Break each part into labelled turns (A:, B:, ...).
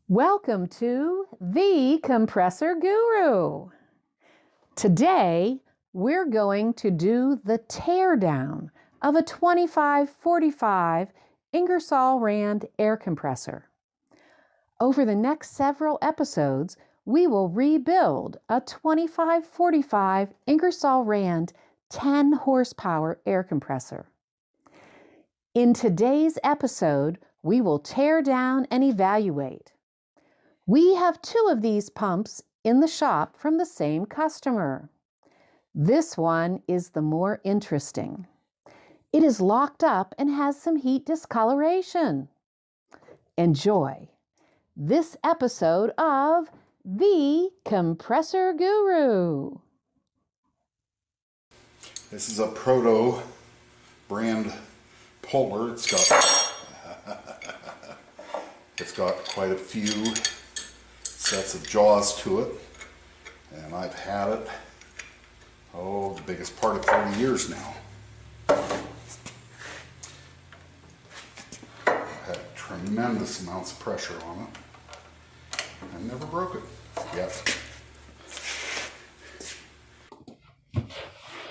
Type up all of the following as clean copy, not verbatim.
A: Welcome to the Compressor Guru. Today, we're going to do the teardown of a 2545 Ingersoll Rand air compressor. Over the next several episodes, we will rebuild a 2545 Ingersoll Rand 10 horsepower air compressor. In today's episode, we will tear down and evaluate. We have two of these pumps in the shop from the same customer. This one is the more interesting. It is locked up and has some heat discoloration. Enjoy this episode of the Compressor Guru.
B: This is a proto brand puller. It's got quite a few sets of jaws to it, and I've had it the biggest part of 30 years now. I've had tremendous amounts of pressure on it and never broke it yet.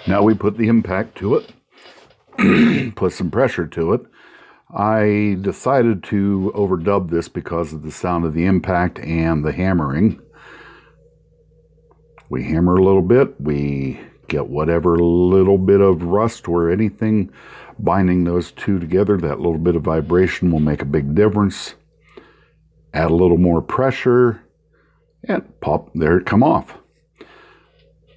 B: Now we put the impact to it, put some pressure to it. I decided to overdub this because of the sound of the impact and the hammering. We hammer a little bit, we get whatever little bit of rust or anything binding those two together. That little bit of vibration will make a big difference. Add a little more pressure and pop, there it come off.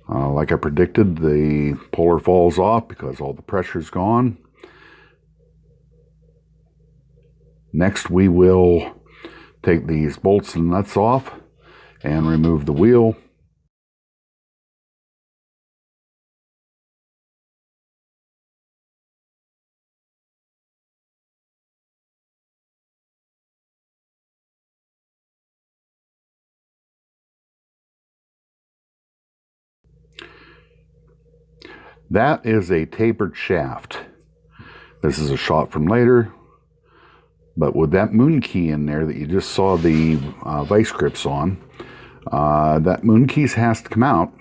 B: Like I predicted, the puller falls off because all the pressure's gone. Next, we will take these bolts and nuts off and remove the wheel. That is a tapered shaft. This is a shot from later. But with that moon key in there that you just saw the vice grips on, that moon keys has to come out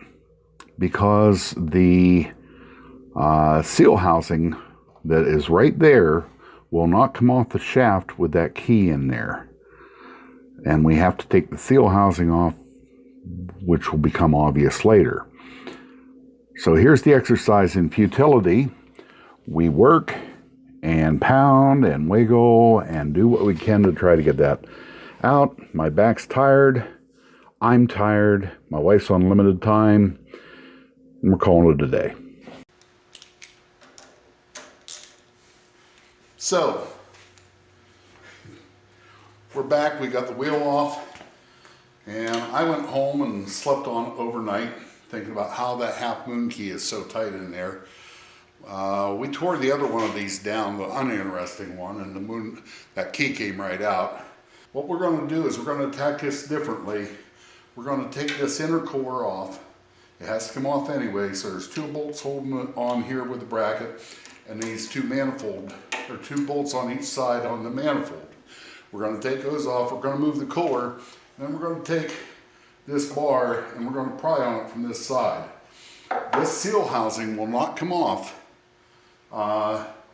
B: because the seal housing that is right there will not come off the shaft with that key in there. And we have to take the seal housing off, which will become obvious later. So here's the exercise in futility. We work and pound and wiggle and do what we can to try to get that out. My back's tired. I'm tired. My wife's on limited time. And we're calling it a day. So, we're back. We got the wheel off. And I went home and slept on it overnight, thinking about how that half moon key is so tight in there. We tore the other one of these down, the uninteresting one, and that key came right out. What we're going to do is we're going to attack this differently. We're going to take this intercooler off. It has to come off anyway, so there's two bolts holding it on here with the bracket, and these two bolts on each side on the manifold. We're going to take those off. We're going to move the cooler, and then we're going to take this bar and we're going to pry on it from this side. This seal housing will not come off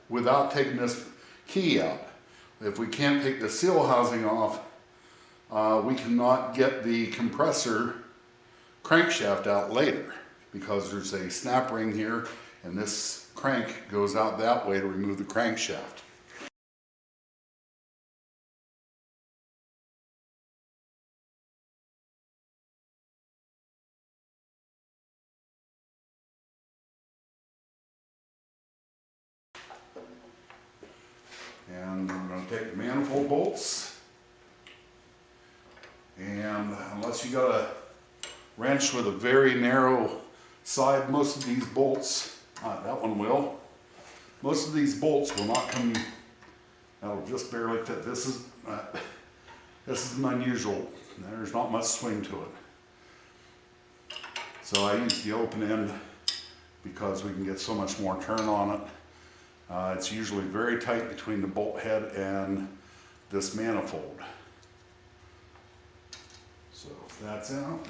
B: without taking this key out. If we can't take the seal housing off, we cannot get the compressor crankshaft out later because there's a snap ring here and this crank goes out that way to remove the crankshaft. And we're going to take the manifold bolts, and unless you got a wrench with a very narrow side, most of these bolts, that one will, most of these bolts will not come, that'll just barely fit. This is unusual. There's not much swing to it. So I use the open end because we can get so much more turn on it. It's usually very tight between the bolt head and this manifold. That's out.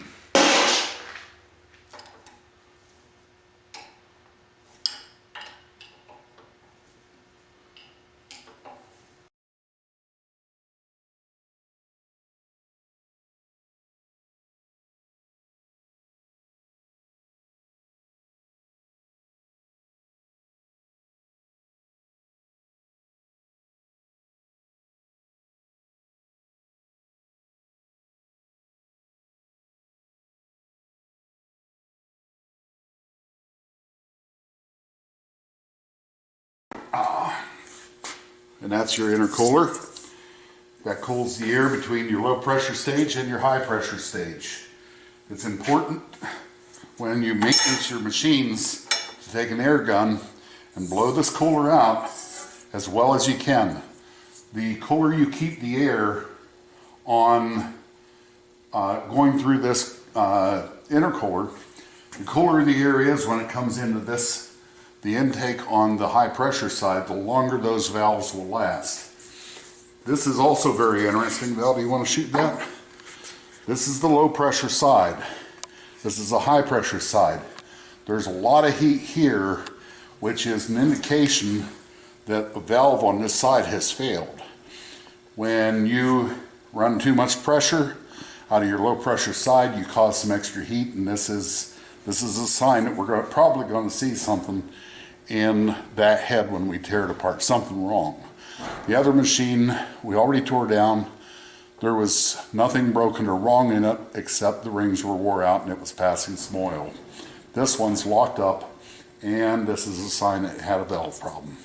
B: And that's your intercooler. That cools the air between your low pressure stage and your high pressure stage. It's important when you maintenance your machines to take an air gun and blow this cooler out as well as you can. The cooler you keep the air on going through this intercooler, the cooler the air is when it comes into this, the intake on the high pressure side, the longer those valves will last. This is also very interesting. Val, do you want to shoot that? This is the low pressure side. This is the high pressure side. There's a lot of heat here, which is an indication that the valve on this side has failed. When you run too much pressure out of your low pressure side, you cause some extra heat, and this is a sign that we're probably going to see something in that head when we tear it apart, something wrong. The other machine we already tore down. There was nothing broken or wrong in it except the rings were wore out and it was passing some oil. This one's locked up, and this is a sign it had a valve problem.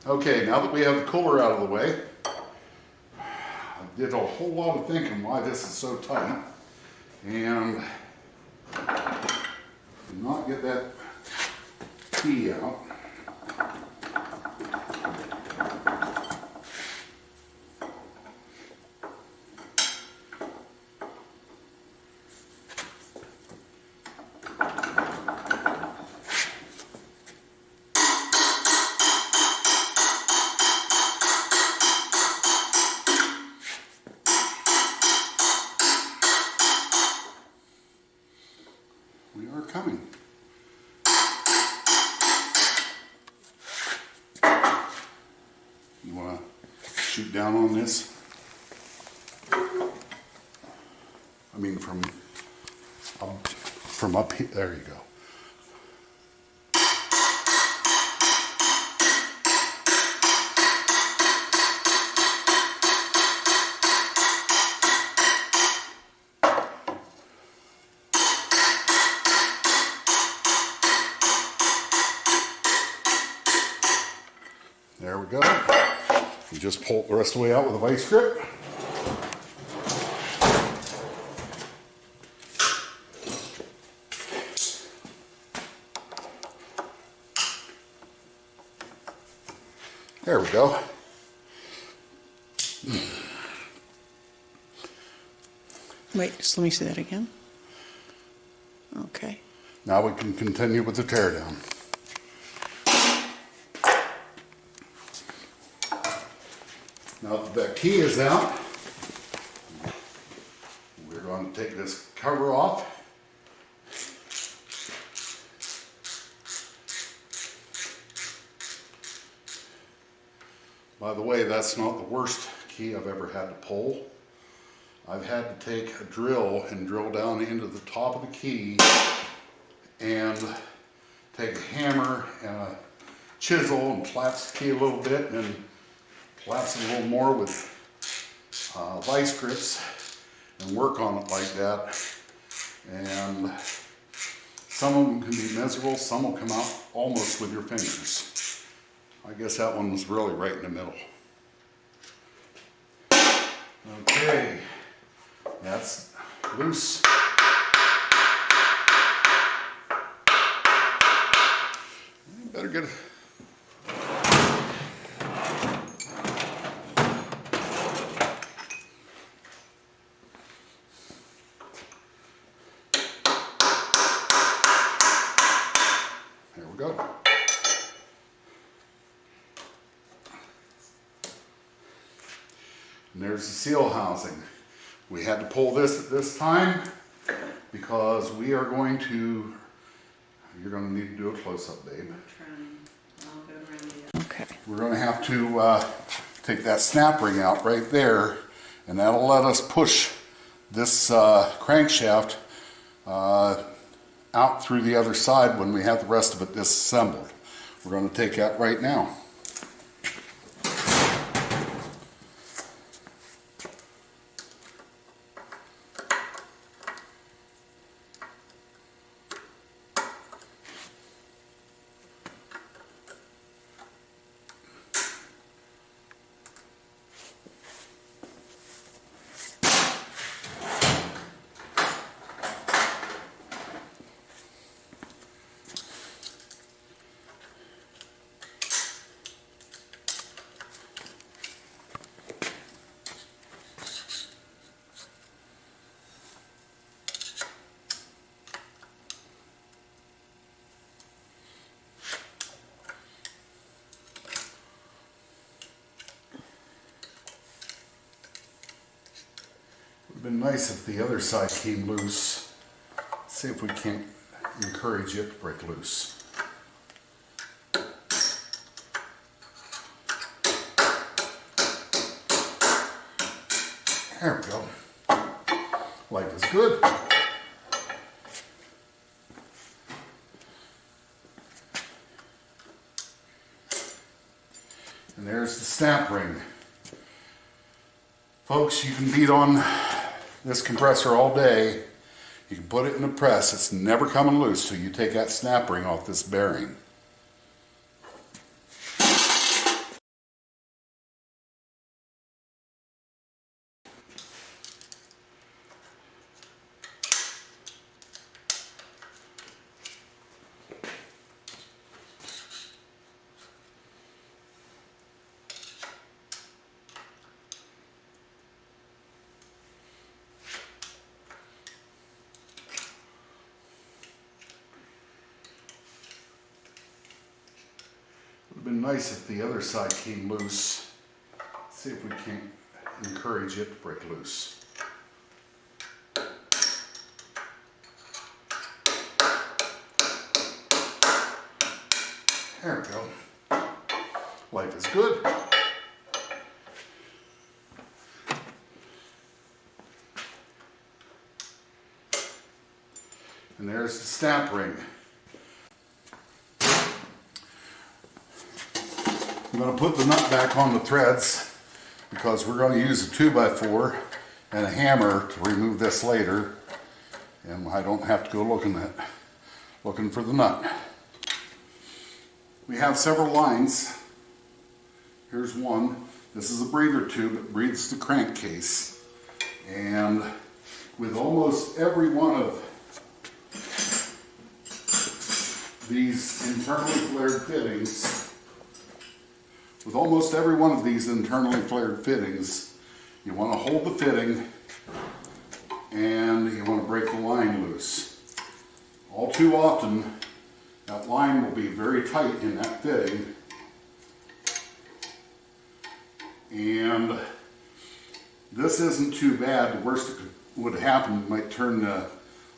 B: Okay, now that we have the cooler out of the way, I did a whole lot of thinking why this is so tight, and did not get that key out. We are coming. You want to shoot down on this? I mean from up here. There you go. There we go. You just pull it the rest of the way out with a vice grip. There we go.
C: Wait, just let me see that again. Okay.
B: Now we can continue with the teardown. Now that the key is out, we're going to take this cover off. By the way, that's not the worst key I've ever had to pull. I've had to take a drill and drill down into the top of the key and take a hammer and a chisel and collapse the key a little bit and collapse it a little more with vice grips and work on it like that. And some of them can be miserable, some will come out almost with your fingers. I guess that one was really right in the middle. Okay, that's loose. You better get it. There we go. there's the seal housing. We had to pull this at this time because we are going to, you're going to need to do a close-up, babe.
C: I'm trying. I'll go around the
A: Okay.
B: We're going to have to take that snap ring out right there, and that'll let us push this crankshaft out through the other side when we have the rest of it disassembled. We're going to take that right now. It would have been nice if the other side came loose. Let's see if we can't encourage it to break loose. There we go. Life is good. And there's the snap ring. Folks, you can beat on this compressor all day. You can put it in the press. It's never coming loose till you take that snap ring off this bearing. It would have been nice if the other side came loose. Let's see if we can't encourage it to break loose. There we go. Life is good. And there's the snap ring. I'm going to put the nut back on the threads because we're going to use a 2x4 and a hammer to remove this later, and I don't have to go looking for the nut. We have several lines. Here's one. This is a breather tube. It breathes the crankcase, and with almost every one of these internally flared fittings, you want to hold the fitting and you want to break the line loose. All too often, that line will be very tight in that fitting, and this isn't too bad. The worst that would happen might turn the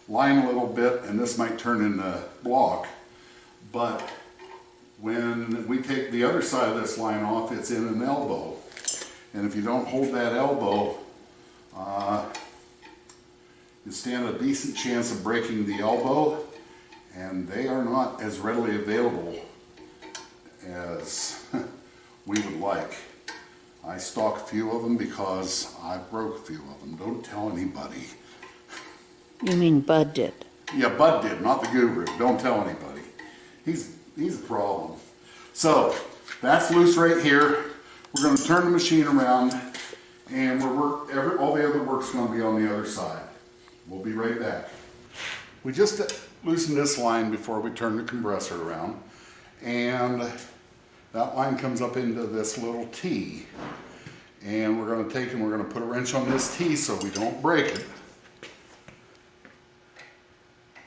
B: line a little bit, and this might turn into block, but when we take the other side of this line off, it's in an elbow. And if you don't hold that elbow, you stand a decent chance of breaking the elbow, and they are not as readily available as we would like. I stock a few of them because I broke a few of them. Don't tell anybody.
C: You mean Bud did?
B: Yeah, Bud did, not the guru. Don't tell anybody. He's a problem. So that's loose right here. We're going to turn the machine around, and all the other work's going to be on the other side. We'll be right back. We just loosened this line before we turn the compressor around, and that line comes up into this little T, and we're going to put a wrench on this T so we don't break it,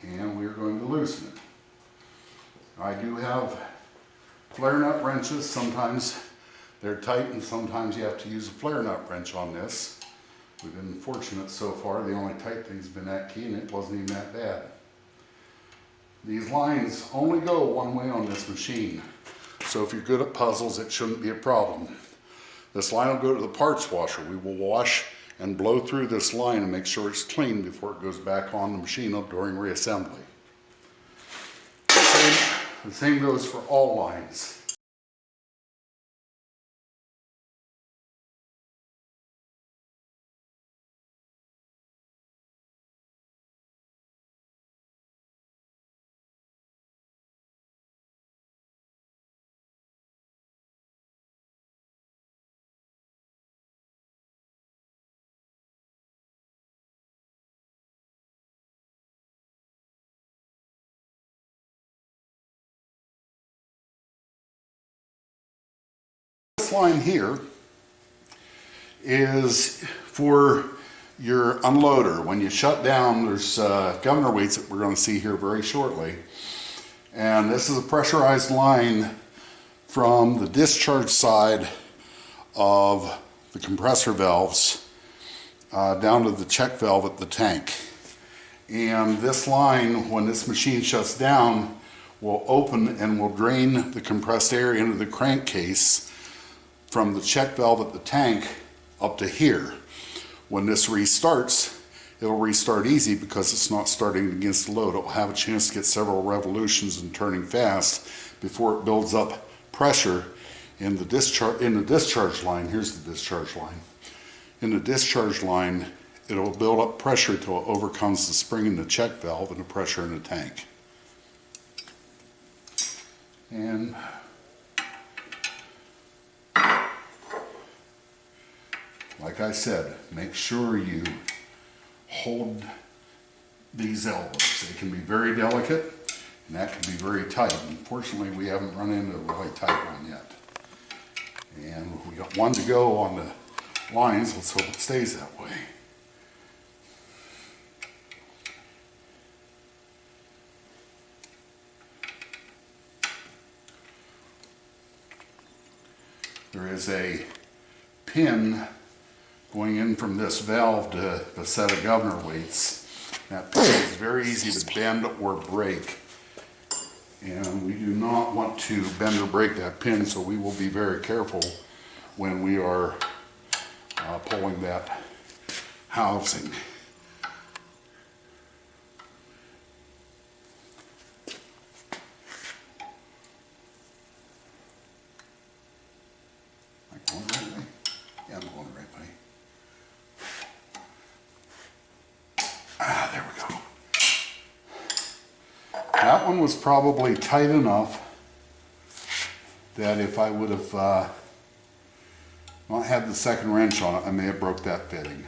B: and we're going to loosen it. I do have flare nut wrenches. Sometimes They're tight, and sometimes you have to use a flare nut wrench on this. We've been fortunate so far. The only tight thing's been that key, and it wasn't even that bad. These lines only go one way on this machine. So if you're good at puzzles, it shouldn't be a problem. This line will go to the parts washer. We will wash and blow through this line and make sure it's clean before it goes back on the machine during reassembly. The same goes for all lines. This line here is for your unloader. When you shut down, there's governor weights that we're going to see here very shortly. And this is a pressurized line from the discharge side of the compressor valves down to the check valve at the tank. And this line, when this machine shuts down, will open and will drain the compressed air into the crankcase from the check valve at the tank up to here. When this restarts, it'll restart easy because it's not starting against the load. It'll have a chance to get several revolutions and turning fast before it builds up pressure in the discharge line. Here's the discharge line. In the discharge line, it'll build up pressure till it overcomes the spring in the check valve and the pressure in the tank. And like I said, make sure you hold these elbows. They can be very delicate, and that can be very tight. Unfortunately, we haven't run into a really tight one yet. And we got one to go on the lines. Let's hope it stays that way. There is a pin going in from this valve to the set of governor weights. That pin is very easy to bend or break. And we do not want to bend or break that pin, so we will be very careful when we are pulling that housing. Am I going the right way? Yeah, I'm going the right way. There we go. That one was probably tight enough that if I would have not had the second wrench on it, I may have broke that fitting.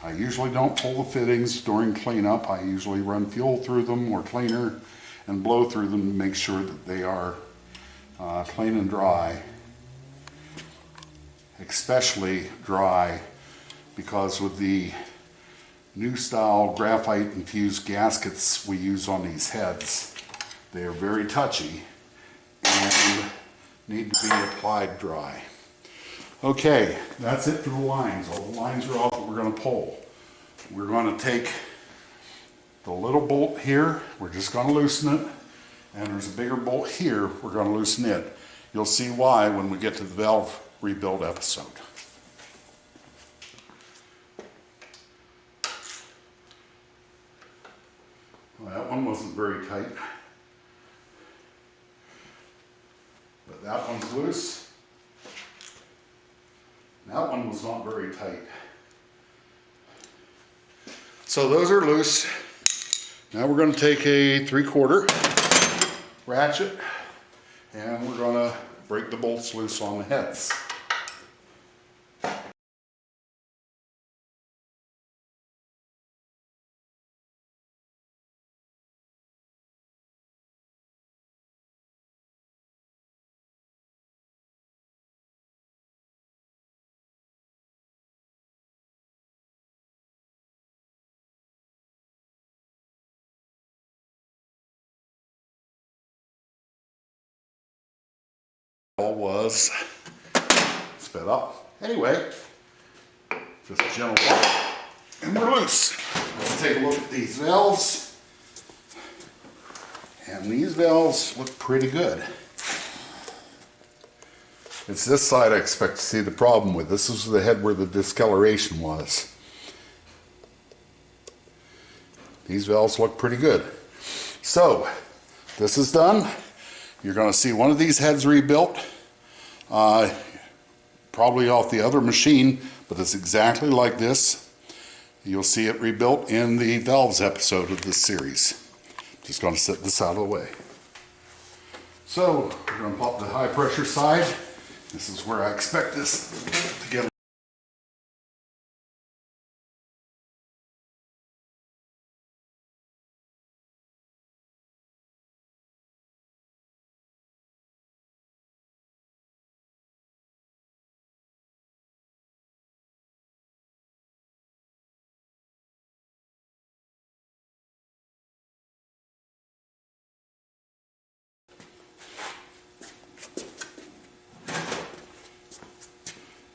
B: I usually don't pull the fittings during cleanup. I usually run fuel through them or cleaner and blow through them to make sure that they are clean and dry. Especially dry, because with the new style graphite infused gaskets we use on these heads, they are very touchy and need to be applied dry. Okay, that's it for the lines. All the lines are off that we're going to pull. We're going to take the little bolt here, we're just going to loosen it, and there's a bigger bolt here, we're going to loosen it. You'll see why when we get to the valve rebuild episode. Well, that one wasn't very tight, but that one's loose. That one was not very tight. So those are loose. Now we're going to take a 3/4 ratchet and we're going to break the bolts loose on the heads. All was sped up. Anyway, just a gentle walk and we're loose. Let's take a look at these valves. And these valves look pretty good. It's this side I expect to see the problem with. This is the head where the discoloration was. These valves look pretty good. So, this is done. You're going to see one of these heads rebuilt, probably off the other machine, but it's exactly like this. You'll see it rebuilt in the valves episode of this series. Just going to set this out of the way. So, we're going to pop the high pressure side. This is where I expect this to get.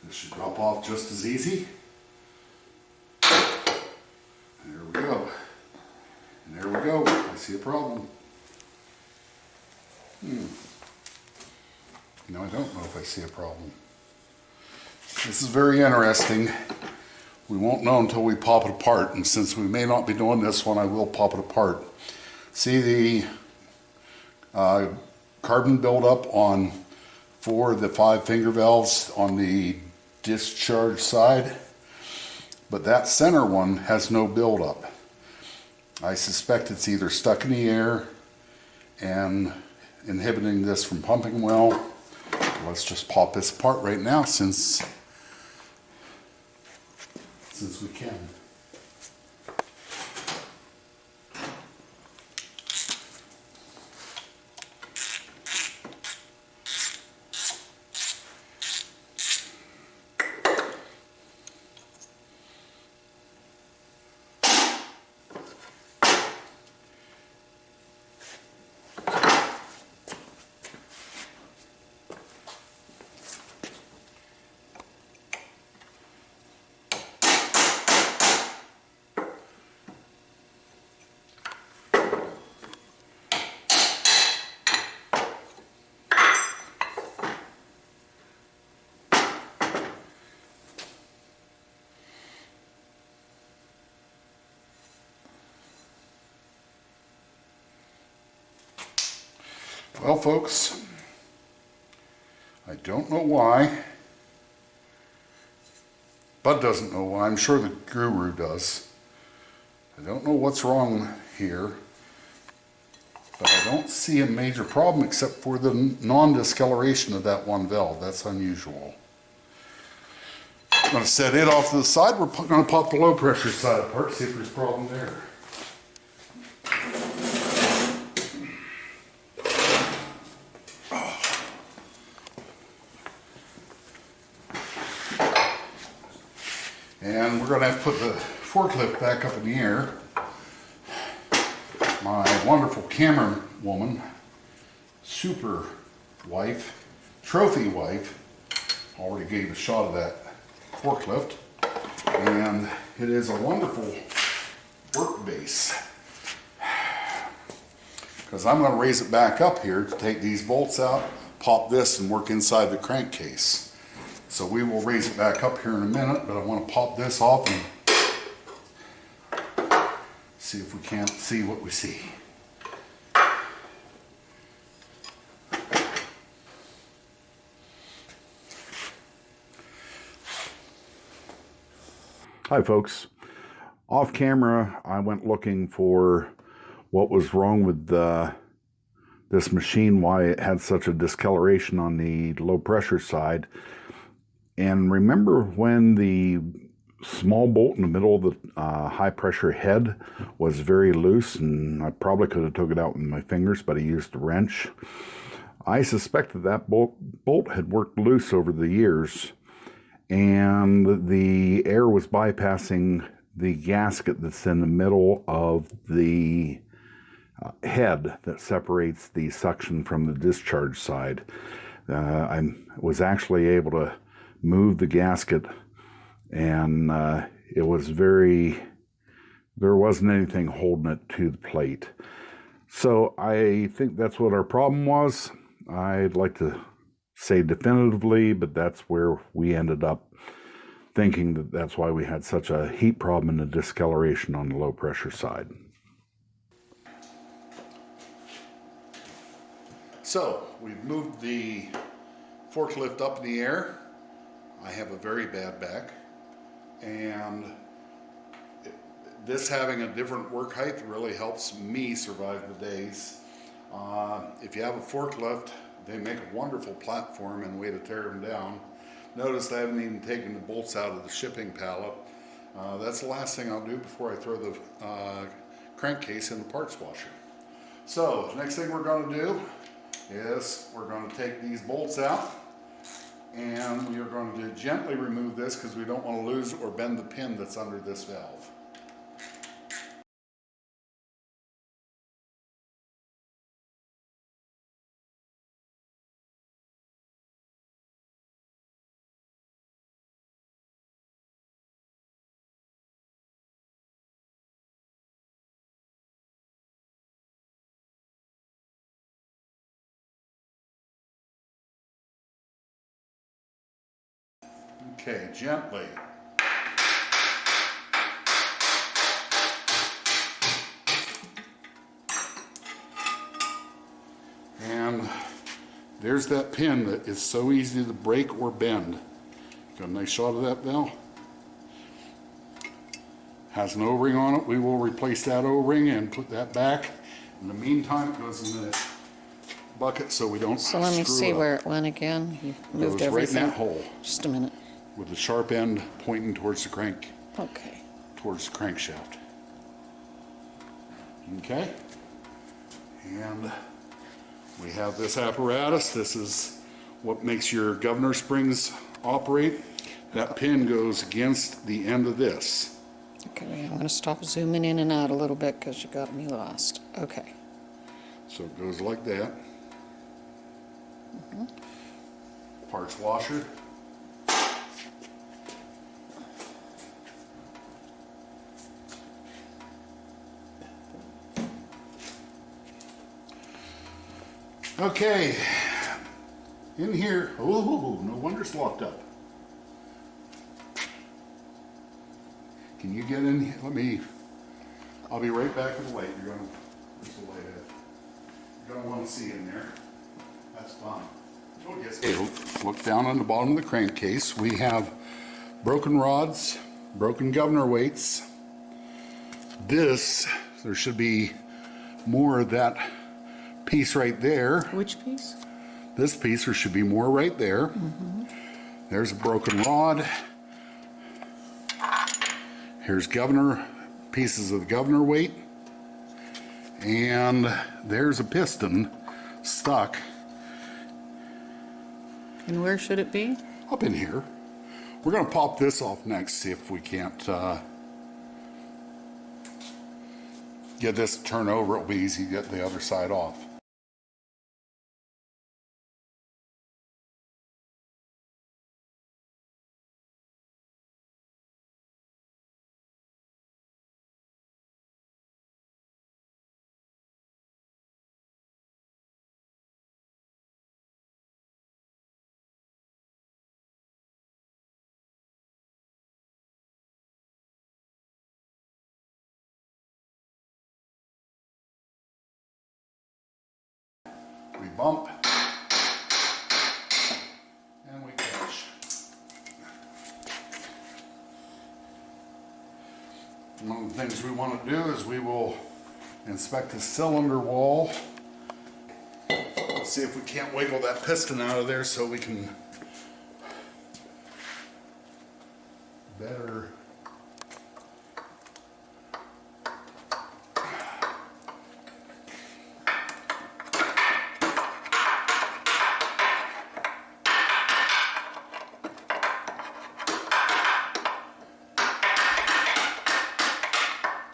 B: This should drop off just as easy. There we go. And there we go. I see a problem. No, I don't know if I see a problem. This is very interesting. We won't know until we pop it apart, and since we may not be doing this one, I will pop it apart. See the carbon buildup on 4 of the 5 finger valves on the discharge side, but that center one has no buildup. I suspect it's either stuck in the air and inhibiting this from pumping well. Let's just pop this apart right now since we can. Well, folks, I don't know why. Bud doesn't know why. I'm sure the guru does. I don't know what's wrong here, but I don't see a major problem except for the non-discoloration of that one valve. That's unusual. I'm going to set it off to the side. We're going to pop the low pressure side apart, see if there's a problem there. And we're going to have to put the forklift back up in the air. My wonderful camera woman, super wife, trophy wife, already gave a shot of that forklift. And it is a wonderful work base. Because I'm going to raise it back up here to take these bolts out, pop this, and work inside the crankcase. So we will raise it back up here in a minute, but I want to pop this off and see if we can't see what we see. Hi folks. Off camera, I went looking for what was wrong with this machine, why it had such a discoloration on the low pressure side. And remember when the small bolt in the middle of the high pressure head was very loose, and I probably could have took it out with my fingers, but I used a wrench. I suspect that bolt had worked loose over the years, and the air was bypassing the gasket that's in the middle of the head that separates the suction from the discharge side. I was actually able to move the gasket, and it was there wasn't anything holding it to the plate. So I think that's what our problem was. I'd like to say definitively, but that's where we ended up thinking that that's why we had such a heat problem in the discoloration on the low pressure side. So we've moved the forklift up in the air. I have a very bad back, and this having a different work height really helps me survive the days. If you have a forklift, they make a wonderful platform and way to tear them down. Notice I haven't even taken the bolts out of the shipping pallet. That's the last thing I'll do before I throw the crankcase in the parts washer. So next thing we're going to do is we're going to take these bolts out, and we are going to gently remove this because we don't want to lose or bend the pin that's under this valve. Okay, gently. And there's that pin that is so easy to break or bend. Got a nice shot of that valve. Has an O-ring on it. We will replace that O-ring and put that back. In the meantime, it goes in the bucket so we don't
C: So let me see
B: screw it
C: where
B: up.
C: it went again. You
B: It
C: moved
B: goes right in
C: everything.
B: that hole
C: Just a minute.
B: with the sharp end pointing towards the
C: Okay.
B: towards the crankshaft. Okay? And we have this apparatus. This is what makes your governor springs operate. That pin goes against the end of this.
C: Okay, I'm going to stop zooming in and out a little bit because you got me lost. Okay.
B: So it goes like that. Parts washer. Okay, in here, oh, no wonder it's locked up. Can you get in? I'll be right back with the light. There's the light at. You're gonna want to see in there. That's fine. Okay, look down on the bottom of the crankcase. We have broken rods, broken governor weights. There should be more of that piece right there.
C: Which piece?
B: This piece, there should be more right there. There's a broken rod. Here's pieces of the governor weight. And there's a piston stuck.
C: And where should it be?
B: Up in here. We're going to pop this off next, see if we can't get this to turn over. It'll be easy to get the other side off. We bump, and we catch. One of the things we want to do is we will inspect the cylinder wall. Let's see if we can't wiggle that piston out of there so we can better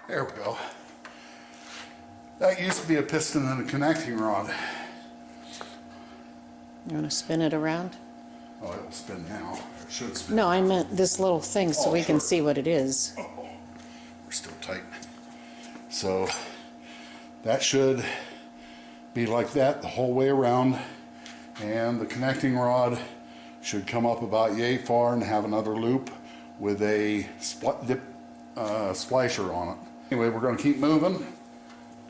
B: There we go. That used to be a piston and a connecting rod.
C: You want to spin it around?
B: Oh, it will spin now. It should spin.
C: No, I meant this little thing so
B: Oh,
C: we can
B: sure.
C: see what it is.
B: Oh, we're still tight. So that should be like that the whole way around, and the connecting rod should come up about yay far and have another loop with a splicer on it. Anyway, we're going to keep moving.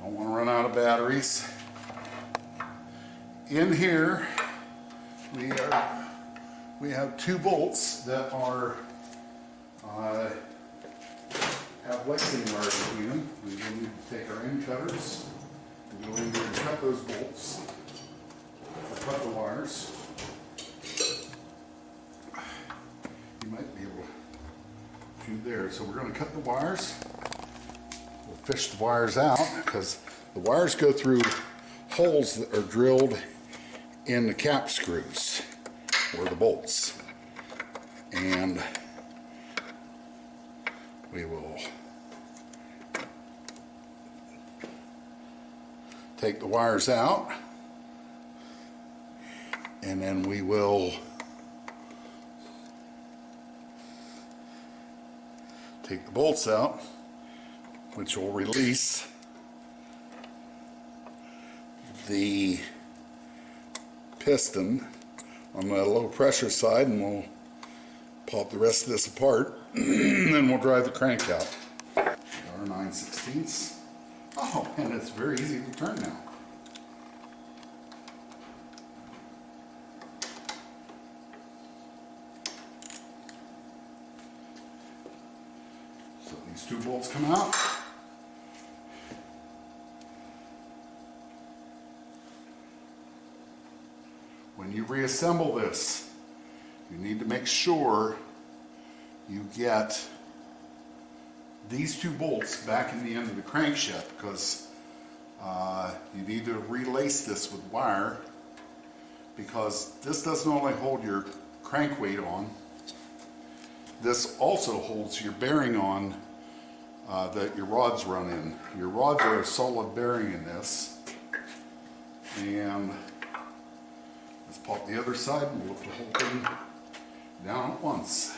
B: Don't want to run out of batteries. In here, we have 2 bolts that are have lexing wire between them. We will need to take our end cutters and go in here and cut those bolts, or cut the wires. You might be able to do there. So we're going to cut the wires. We'll fish the wires out because the wires go through holes that are drilled in the cap screws or the bolts. And we will take the wires out, and then we will take the bolts out, which will release the piston on the low pressure side, and we'll pop the rest of this apart and then we'll drive the crank out. Got our 9/16. Oh, and it's very easy to turn now. So these 2 bolts come out. When you reassemble this, you need to make sure you get these 2 bolts back in the end of the crankshaft, because you need to relace this with wire, because this doesn't only hold your crank weight on, this also holds your bearing on that your rods run in. Your rods are a solid bearing in this. And let's pop the other side and we'll lift the whole thing down at once.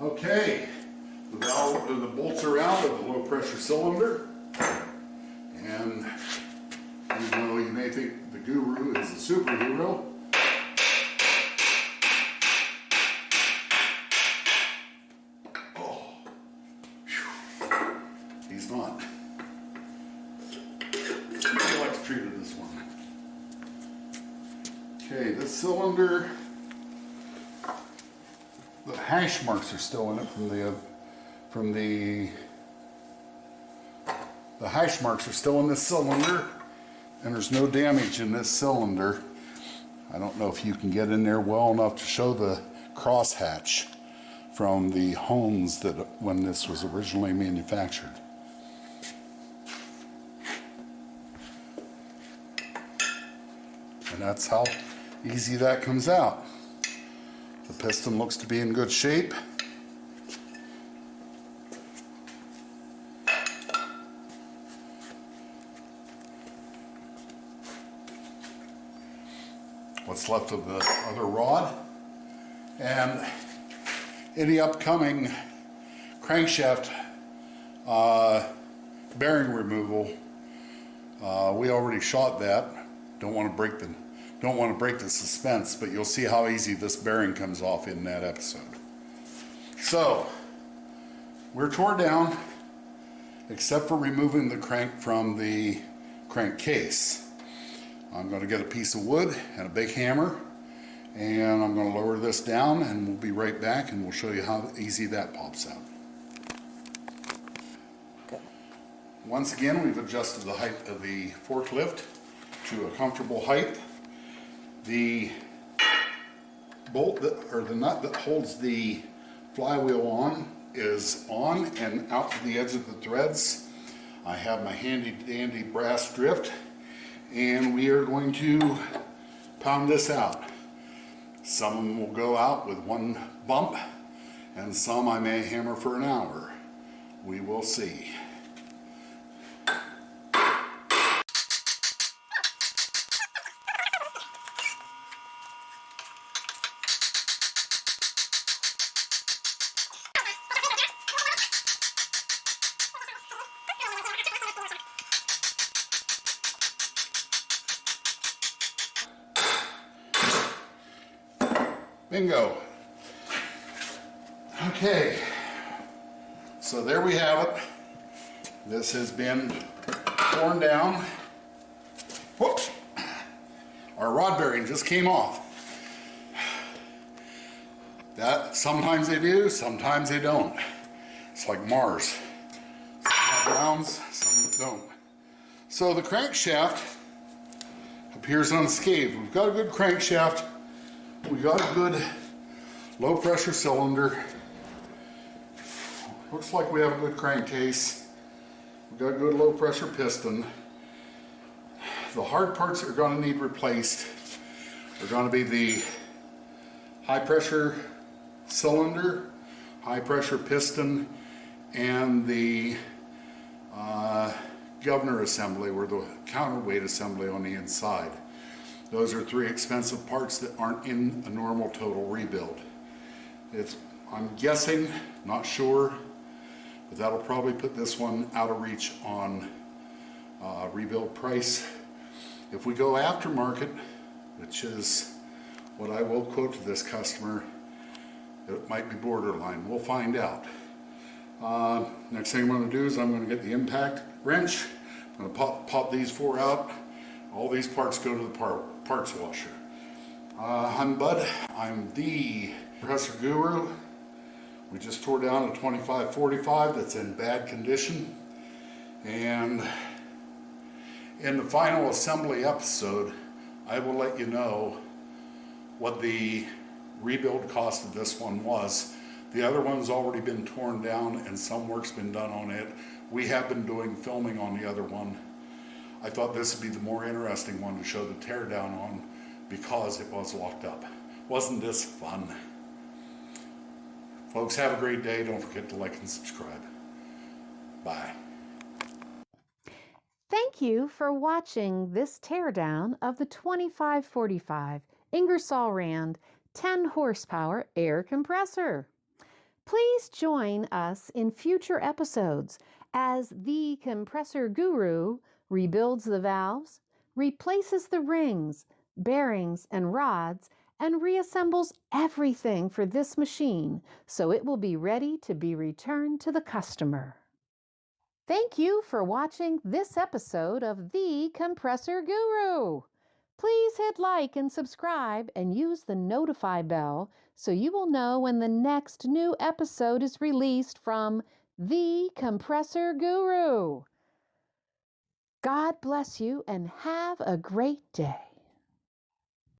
B: Okay, the bolts are out of the low pressure cylinder, and even though you may think the Guru is a superhero, he's not. Nobody likes treated this one. Okay, this cylinder, the hash marks are still in it from the hash marks are still in this cylinder, and there's no damage in this cylinder. I don't know if you can get in there well enough to show the crosshatch from the homes that when this was originally manufactured. And that's how easy that comes out. The piston looks to be in good shape. What's left of the other rod, and any upcoming crankshaft bearing removal, we already shot that. Don't want to break the suspense, but you'll see how easy this bearing comes off in that episode. So we're tore down, except for removing the crank from the crankcase. I'm going to get a piece of wood and a big hammer, and I'm going to lower this down, and we'll be right back, and we'll show you how easy that pops out.
C: Good.
B: Once again, we've adjusted the height of the forklift to a comfortable height. The bolt or the nut that holds the flywheel on is on and out to the edge of the threads. I have my handy dandy brass drift, and we are going to pound this out. Some of them will go out with one bump, and some I may hammer for an hour. We will see. Bingo. Okay, so there we have it. This has been torn down. Whoops! Our rod bearing just came off. That sometimes they do, sometimes they don't. It's like Mars. Some have rounds, some don't. So the crankshaft appears unscathed. We've got a good crankshaft. We got a good low pressure cylinder. Looks like we have a good crankcase. We got a good low pressure piston. The hard parts that are going to need replaced are going to be the high pressure cylinder, high pressure piston, and the governor assembly, or the counterweight assembly on the inside. Those are three expensive parts that aren't in a normal total rebuild. I'm guessing, not sure, but that'll probably put this one out of reach on rebuild price. If we go aftermarket, which is what I will quote to this customer, it might be borderline. We'll find out. Next thing I'm going to do is I'm going to get the impact wrench. I'm going to pop these four out. All these parts go to the parts washer. I'm Bud. I'm the compressor guru. We just tore down a 2545 that's in bad condition. And in the final assembly episode, I will let you know what the rebuild cost of this one was. The other one's already been torn down and some work's been done on it. We have been doing filming on the other one. I thought this would be the more interesting one to show the teardown on because it was locked up. Wasn't this fun? Folks, have a great day. Don't forget to like and subscribe. Bye.
A: Thank you for watching this teardown of the 2545 Ingersoll Rand 10 horsepower air compressor. Please join us in future episodes as the compressor guru rebuilds the valves, replaces the rings, bearings, and rods, and reassembles everything for this machine so it will be ready to be returned to the customer. Thank you for watching this episode of The Compressor Guru. Please hit like and subscribe and use the notify bell so you will know when the next new episode is released from The Compressor Guru. God bless you and have a great day.